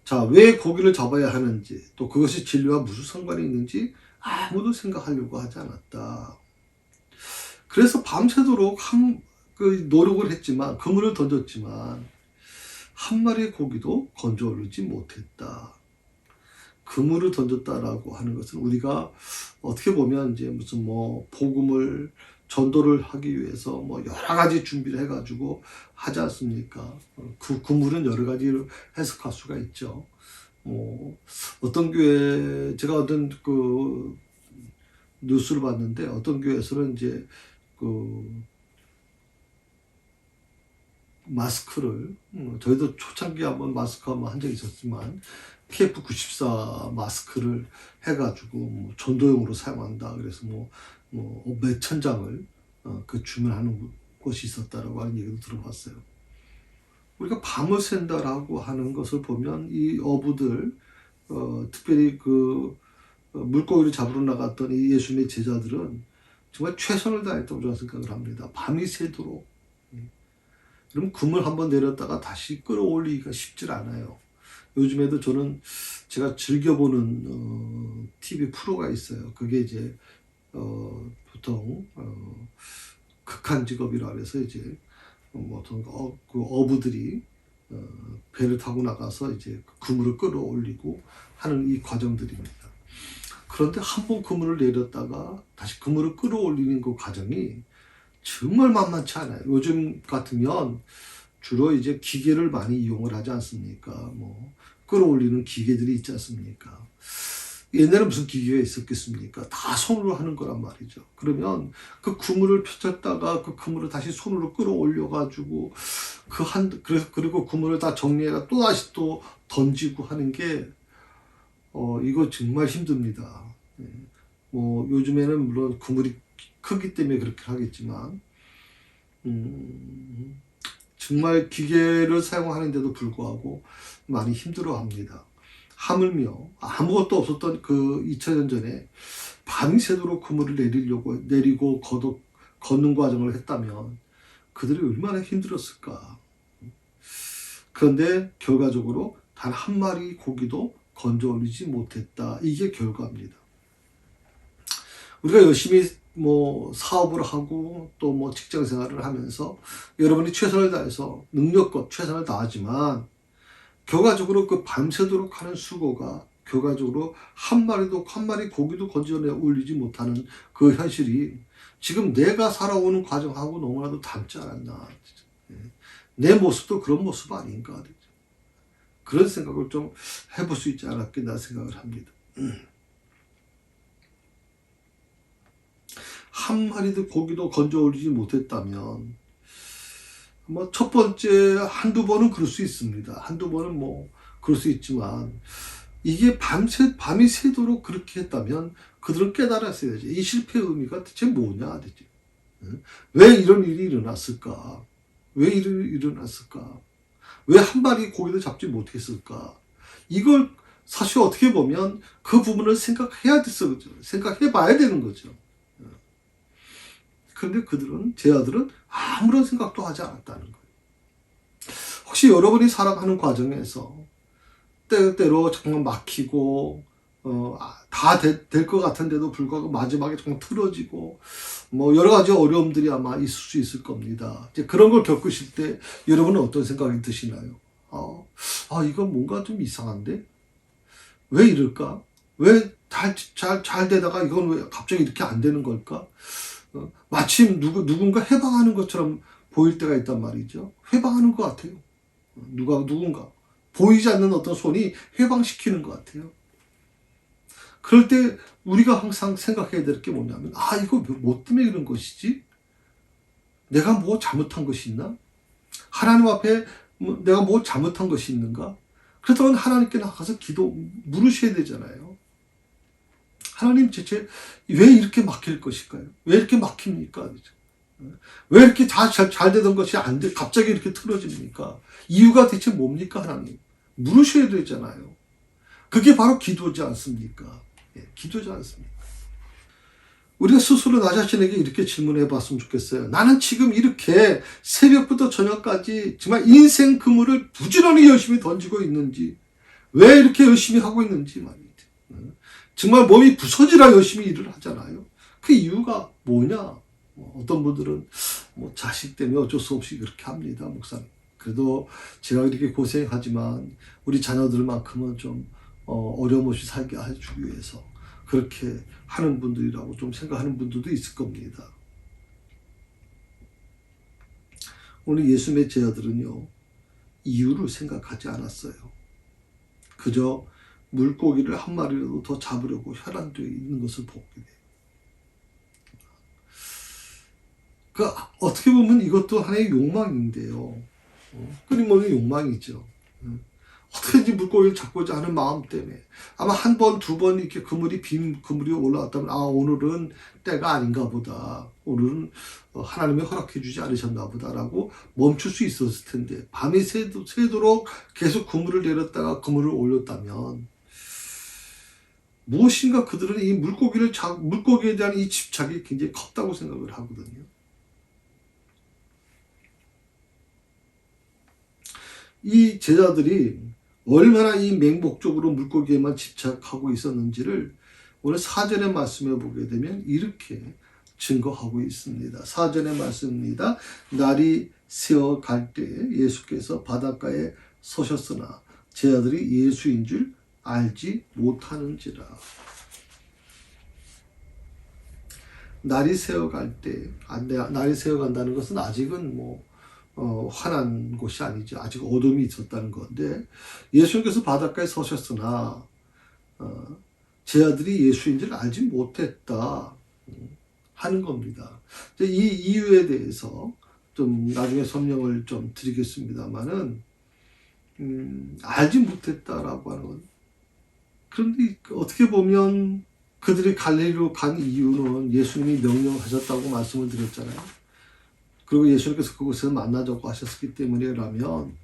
A: 자, 왜 고기를 잡아야 하는지 또 그것이 진리와 무슨 상관이 있는지 아무도 생각하려고 하지 않았다. 그래서 밤새도록 노력을 했지만 그물을 던졌지만 한 마리의 고기도 건져 올리지 못했다. 그물을 던졌다라고 하는 것은 우리가 어떻게 보면 이제 무슨 뭐 복음을 전도를 하기 위해서 뭐 여러 가지 준비를 해가지고 하지 않습니까? 그 그물은 여러 가지로 해석할 수가 있죠. 어떤 교회 제가 어떤 그 뉴스를 봤는데 어떤 교회에서는 이제 그 마스크를 저희도 초창기에 한번 마스크 한번 한 적이 있었지만 KF94 마스크를 해가지고 뭐 전도용으로 사용한다. 그래서 뭐 몇천 장을 그 주문하는 곳이 있었다라고 하는 얘기도 들어봤어요. 우리가 밤을 샌다라고 하는 것을 보면 이 어부들 특별히 그 물고기를 잡으러 나갔던 이 예수님의 제자들은 정말 최선을 다했다고 저는 생각을 합니다. 밤이 새도록. 그럼 그물 한번 내렸다가 다시 끌어올리기가 쉽질 않아요. 요즘에도 저는 제가 즐겨보는 TV 프로가 있어요. 그게 이제 보통 극한 직업이라 해서 이제 어떤 그 어부들이 배를 타고 나가서 이제 그물을 끌어올리고 하는 이 과정들입니다. 그런데 한 번 그물을 내렸다가 다시 그물을 끌어올리는 그 과정이 정말 만만치 않아요. 요즘 같으면 주로 이제 기계를 많이 이용을 하지 않습니까? 뭐 끌어올리는 기계들이 있지 않습니까? 옛날에 무슨 기계가 있었겠습니까? 다 손으로 하는 거란 말이죠. 그러면 그 그물을 펼쳤다가 그 그물을 다시 손으로 끌어올려가지고 그리고 그물을 다 정리해가 또 다시 또 던지고 하는 게 이거 정말 힘듭니다. 뭐 요즘에는 물론 그물이 크기 때문에 그렇게 하겠지만 정말 기계를 사용하는데도 불구하고 많이 힘들어합니다. 하물며 아무것도 없었던 그 2000년 전에 밤새도록 그물을 내리고 걷는 과정을 했다면 그들이 얼마나 힘들었을까. 그런데 결과적으로 단 한 마리 고기도 건져 올리지 못했다. 이게 결과입니다. 우리가 열심히 뭐 사업을 하고 또 뭐 직장 생활을 하면서 여러분이 최선을 다해서 능력껏 최선을 다하지만 결과적으로 그 밤새도록 하는 수고가 결과적으로 한 마리 고기도 건져 올리지 못하는 그 현실이 지금 내가 살아오는 과정하고 너무나도 닮지 않았나. 내 모습도 그런 모습 아닌가. 그런 생각을 좀 해볼 수 있지 않았겠나 생각을 합니다. 한 마리도 고기도 건져 올리지 못했다면 뭐 첫 번째 한두 번은 그럴 수 있습니다. 한두 번은 뭐 그럴 수 있지만 이게 밤이 새도록 그렇게 했다면 그들은 깨달았어야지. 이 실패의 의미가 대체 뭐냐 대체. 왜 이런 일이 일어났을까? 왜 일어났을까? 왜 한 마리 고기도 잡지 못했을까? 이걸 사실 어떻게 보면 그 부분을 생각해야 됐어, 그죠? 생각해 봐야 되는 거죠. 그런데 제 아들은 아무런 생각도 하지 않았다는 거예요. 혹시 여러분이 살아가는 과정에서 때때로 정말 막히고 다 될 것 같은데도 불구하고 마지막에 정말 틀어지고 뭐 여러 가지 어려움들이 아마 있을 수 있을 겁니다. 이제 그런 걸 겪으실 때 여러분은 어떤 생각이 드시나요? 이건 뭔가 좀 이상한데? 왜 이럴까? 왜 잘 되다가 이건 왜 갑자기 이렇게 안 되는 걸까? 마침 누군가 해방하는 것처럼 보일 때가 있단 말이죠. 해방하는 것 같아요. 누군가. 보이지 않는 어떤 손이 해방시키는 것 같아요. 그럴 때 우리가 항상 생각해야 될 게 뭐냐면, 이거 뭐 때문에 이런 것이지? 내가 뭐 잘못한 것이 있나? 하나님 앞에 내가 뭐 잘못한 것이 있는가? 그렇다면 하나님께 나가서 물으셔야 되잖아요. 하나님 대체 왜 이렇게 막힐 것일까요? 왜 이렇게 막힙니까? 왜 이렇게 잘 되던 것이 갑자기 이렇게 틀어집니까? 이유가 대체 뭡니까, 하나님? 물으셔야 되잖아요. 그게 바로 기도지 않습니까? 기도지 않습니까? 우리가 스스로 나 자신에게 이렇게 질문해 봤으면 좋겠어요. 나는 지금 이렇게 새벽부터 저녁까지 정말 인생 그물을 부지런히 열심히 던지고 있는지, 왜 이렇게 열심히 하고 있는지 말이죠. 정말 몸이 부서지라 열심히 일을 하잖아요. 그 이유가 뭐냐? 어떤 분들은 자식 때문에 어쩔 수 없이 그렇게 합니다, 목사님. 그래도 제가 이렇게 고생하지만 우리 자녀들만큼은 좀 어려움 없이 살게 해주기 위해서 그렇게 하는 분들이라고 좀 생각하는 분들도 있을 겁니다. 오늘 예수님의 제자들은요, 이유를 생각하지 않았어요. 그저 물고기를 한 마리라도 더 잡으려고 혈안되어 있는 것을 보게 돼요. 어떻게 보면 이것도 하나의 욕망인데요. 끊임없는 욕망이죠. 어떻게든지 물고기를 잡고자 하는 마음 때문에 아마 한 번, 두 번 이렇게 그물이 올라왔다면 오늘은 때가 아닌가 보다. 오늘은 하나님이 허락해 주지 않으셨나 보다라고 멈출 수 있었을 텐데 밤이 새도록 계속 그물을 내렸다가 그물을 올렸다면 무엇인가 그들은 이 물고기에 대한 이 집착이 굉장히 컸다고 생각을 하거든요. 이 제자들이 얼마나 이 맹목적으로 물고기에만 집착하고 있었는지를 오늘 사전의 말씀에 보게 되면 이렇게 증거하고 있습니다. 사전의 말씀입니다. 날이 새어 갈 때 예수께서 바닷가에 서셨으나 제자들이 예수인 줄 알지 못하는지라. 날이 새어 갈 때, 날이 새어 간다는 것은 아직은 환한 곳이 아니죠. 아직 어둠이 있었다는 건데, 예수님께서 바닷가에 서셨으나, 제자들이 예수인 줄 알지 못했다 하는 겁니다. 이 이유에 대해서 좀 나중에 설명을 좀 드리겠습니다만은, 알지 못했다라고 하는 건, 그런데 어떻게 보면 그들이 갈릴리로 간 이유는 예수님이 명령하셨다고 말씀을 드렸잖아요. 그리고 예수님께서 그곳에서 만나자고 하셨기 때문이라면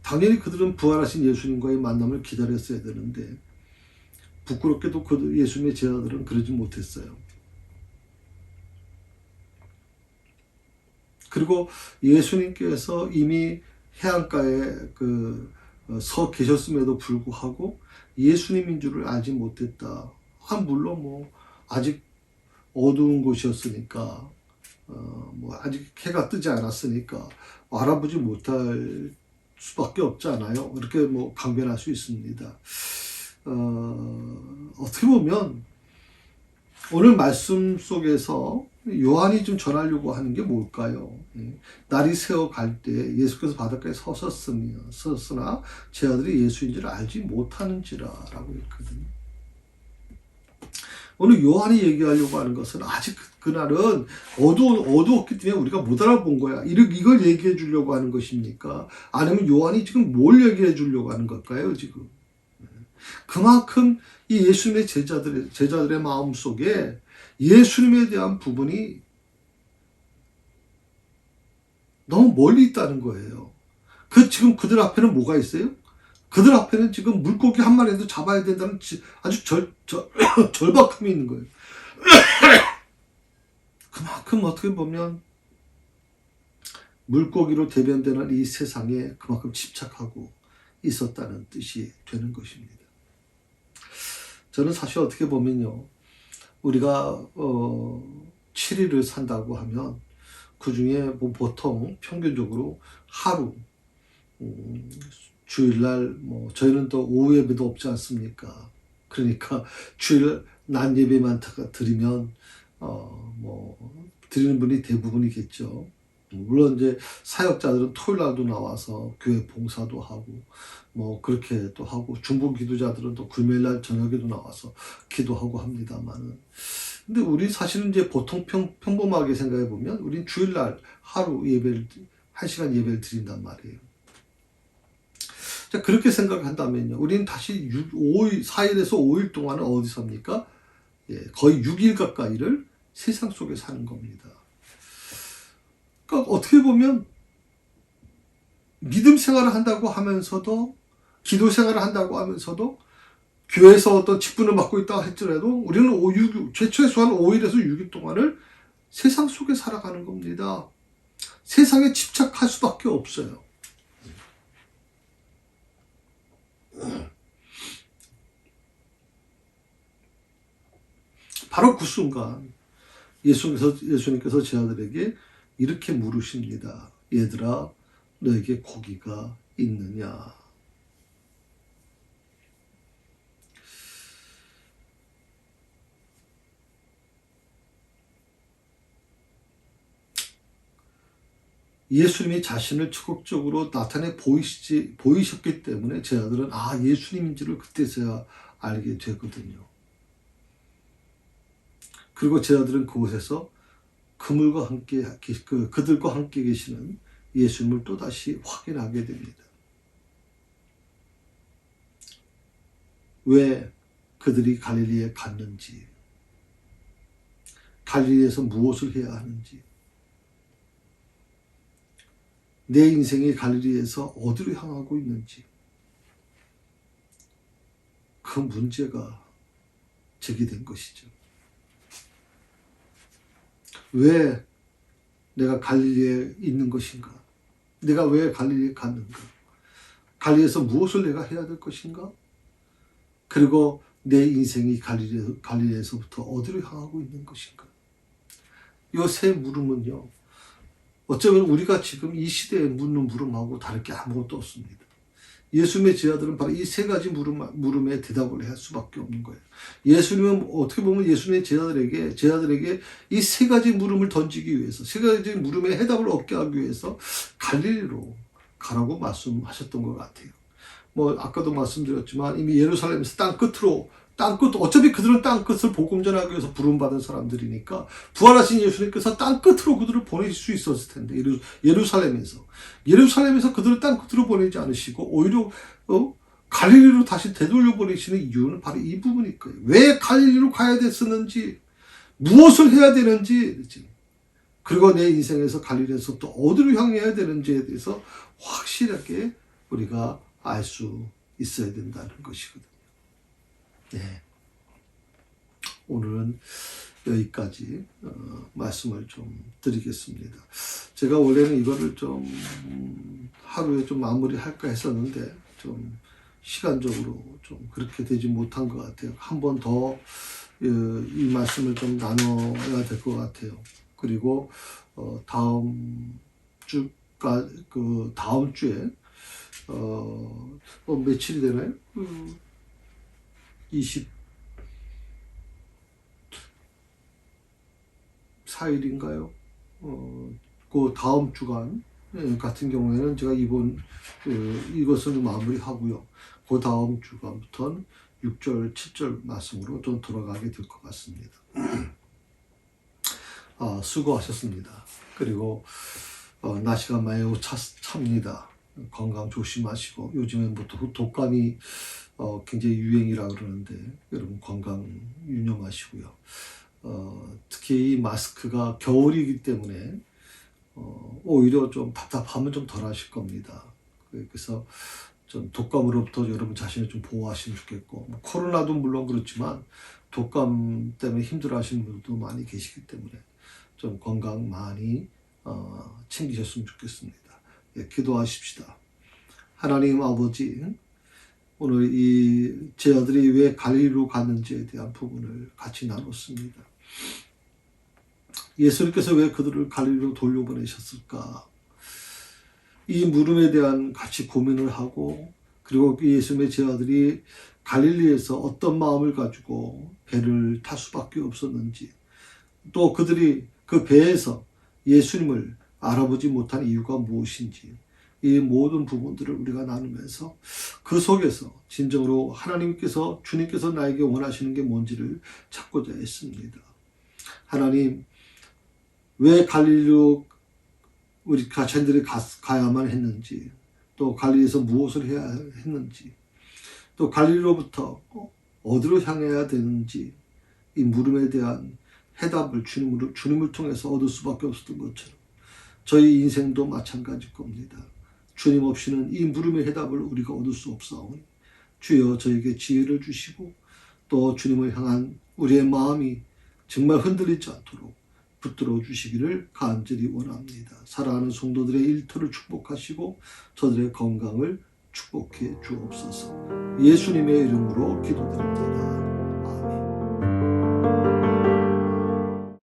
A: 당연히 그들은 부활하신 예수님과의 만남을 기다렸어야 되는데 부끄럽게도 예수님의 제자들은 그러지 못했어요. 그리고 예수님께서 이미 해안가에 서 계셨음에도 불구하고 예수님인 줄을 알지 못했다. 물론 아직 어두운 곳이었으니까 아직 해가 뜨지 않았으니까 알아보지 못할 수밖에 없지 않아요. 이렇게 강변할 수 있습니다. 어떻게 보면 오늘 말씀 속에서 요한이 좀 전하려고 하는 게 뭘까요? 날이 새어 갈 때 예수께서 바닷가에 서셨으나 제자들이 예수인 줄 알지 못하는지라라고 했거든요. 오늘 요한이 얘기하려고 하는 것은 아직 그날은 어두웠기 때문에 우리가 못 알아본 거야. 이걸 얘기해 주려고 하는 것입니까? 아니면 요한이 지금 뭘 얘기해 주려고 하는 걸까요, 지금? 그만큼 이 예수님의 제자들의 마음 속에 예수님에 대한 부분이 너무 멀리 있다는 거예요. 지금 그들 앞에는 뭐가 있어요? 그들 앞에는 지금 물고기 한 마리라도 잡아야 된다는 아주 절박함이 있는 거예요. 그만큼 어떻게 보면 물고기로 대변되는 이 세상에 그만큼 집착하고 있었다는 뜻이 되는 것입니다. 저는 사실 어떻게 보면요, 우리가 7일을 산다고 하면 그 중에 뭐 보통 평균적으로 하루, 주일날 뭐 저희는 또 오후 예배도 없지 않습니까? 그러니까 주일 낮 예배만 드리면 뭐 드리는 분이 대부분이겠죠. 물론 이제 사역자들은 토요일 날도 나와서 교회 봉사도 하고 뭐 그렇게 또 하고 중보 기도자들은 또 금요일 날 저녁에도 나와서 기도하고 합니다만은, 근데 우리 사실은 이제 보통 평범하게 생각해 보면 우린 주일 날 하루 예배를 1시간 예배를 드린단 말이에요. 자, 그렇게 생각한다면요, 우리는 다시 4일에서 5일 동안은 어디서입니까? 거의 6일 가까이를 세상 속에 사는 겁니다. 그러니까 어떻게 보면 믿음 생활을 한다고 하면서도, 기도 생활을 한다고 하면서도, 교회에서 어떤 직분을 맡고 있다고 할지라도 우리는 최소한 5일에서 6일 동안을 세상 속에 살아가는 겁니다. 세상에 집착할 수밖에 없어요. 바로 그 순간 예수님께서 제 아들에게 이렇게 물으십니다. 얘들아, 너에게 고기가 있느냐? 예수님이 자신을 적극적으로 나타내 보이셨기 때문에 제 아들은 예수님인지를 그때서야 알게 되거든요. 그리고 제 아들은 그곳에서 그들과 함께 계시는 예수님을 또다시 확인하게 됩니다. 왜 그들이 갈릴리에 갔는지, 갈릴리에서 무엇을 해야 하는지, 내 인생이 갈릴리에서 어디로 향하고 있는지, 그 문제가 제기된 것이죠. 왜 내가 갈릴리에 있는 것인가? 내가 왜 갈릴리에 갔는가? 갈릴리에서 무엇을 내가 해야 될 것인가? 그리고 내 인생이 갈릴리에서부터 어디로 향하고 있는 것인가? 이 세 물음은요, 어쩌면 우리가 지금 이 시대에 묻는 물음하고 다를 게 아무것도 없습니다. 예수님의 제자들은 바로 이 세 가지 물음에 대답을 할 수밖에 없는 거예요. 예수님은 어떻게 보면 예수님의 제자들에게 이 세 가지 물음을 던지기 위해서, 세 가지 물음의 해답을 얻게 하기 위해서 갈릴리로 가라고 말씀하셨던 것 같아요. 뭐 아까도 말씀드렸지만 이미 예루살렘에서 어차피 그들은 땅끝을 복음 전하기 위해서 부름받은 사람들이니까 부활하신 예수님께서 땅끝으로 그들을 보내실 수 있었을 텐데, 예루살렘에서 그들을 땅끝으로 보내지 않으시고 오히려 갈릴리로 다시 되돌려 보내시는 이유는 바로 이 부분일 거예요. 왜 갈릴리로 가야 됐었는지, 무엇을 해야 되는지, 그리고 내 인생에서 갈릴리에서 또 어디로 향해야 되는지에 대해서 확실하게 우리가 알 수 있어야 된다는 것이거든요. 네. 오늘은 여기까지 말씀을 좀 드리겠습니다. 제가 원래는 이거를 좀 하루에 좀 마무리할까 했었는데 좀 시간적으로 좀 그렇게 되지 못한 것 같아요. 한 번 더 이 말씀을 좀 나눠야 될 것 같아요. 그리고 다음 주에 며칠이 되나요? 24일인가요? 그 다음 주간 같은 경우에는 제가 이것을 마무리하고요. 그 다음 주간부터는 6절, 7절 말씀으로 좀 돌아가게 될 것 같습니다. 수고하셨습니다. 그리고 날씨가 매우 찹니다. 건강 조심하시고, 요즘엔 뭐 독감이 굉장히 유행이라 그러는데 여러분 건강 유념하시고요. 특히 이 마스크가 겨울이기 때문에 오히려 좀 답답하면 좀 덜 하실 겁니다. 그래서 좀 독감으로부터 여러분 자신을 좀 보호하시면 좋겠고, 코로나도 물론 그렇지만 독감 때문에 힘들어하시는 분들도 많이 계시기 때문에 좀 건강 많이 챙기셨으면 좋겠습니다. 예, 기도하십시다. 하나님 아버지, 오늘 이 제 아들이 왜 갈릴리로 갔는지에 대한 부분을 같이 나눴습니다. 예수님께서 왜 그들을 갈릴리로 돌려보내셨을까? 이 물음에 대한 같이 고민을 하고, 그리고 예수님의 제 아들이 갈릴리에서 어떤 마음을 가지고 배를 탈 수밖에 없었는지, 또 그들이 그 배에서 예수님을 알아보지 못한 이유가 무엇인지, 이 모든 부분들을 우리가 나누면서 그 속에서 진정으로 하나님께서, 주님께서 나에게 원하시는 게 뭔지를 찾고자 했습니다. 하나님, 왜 갈릴리로 우리 자신들이 가야만 했는지, 또 갈릴리에서 무엇을 해야 했는지, 또 갈릴리로부터 어디로 향해야 되는지, 이 물음에 대한 해답을 주님을 통해서 얻을 수밖에 없었던 것처럼 저희 인생도 마찬가지일 겁니다. 주님 없이는 이 물음의 해답을 우리가 얻을 수 없사오니 주여 저에게 지혜를 주시고, 또 주님을 향한 우리의 마음이 정말 흔들리지 않도록 붙들어 주시기를 간절히 원합니다. 사랑하는 성도들의 일터를 축복하시고 저들의 건강을 축복해 주옵소서. 예수님의 이름으로 기도드립니다.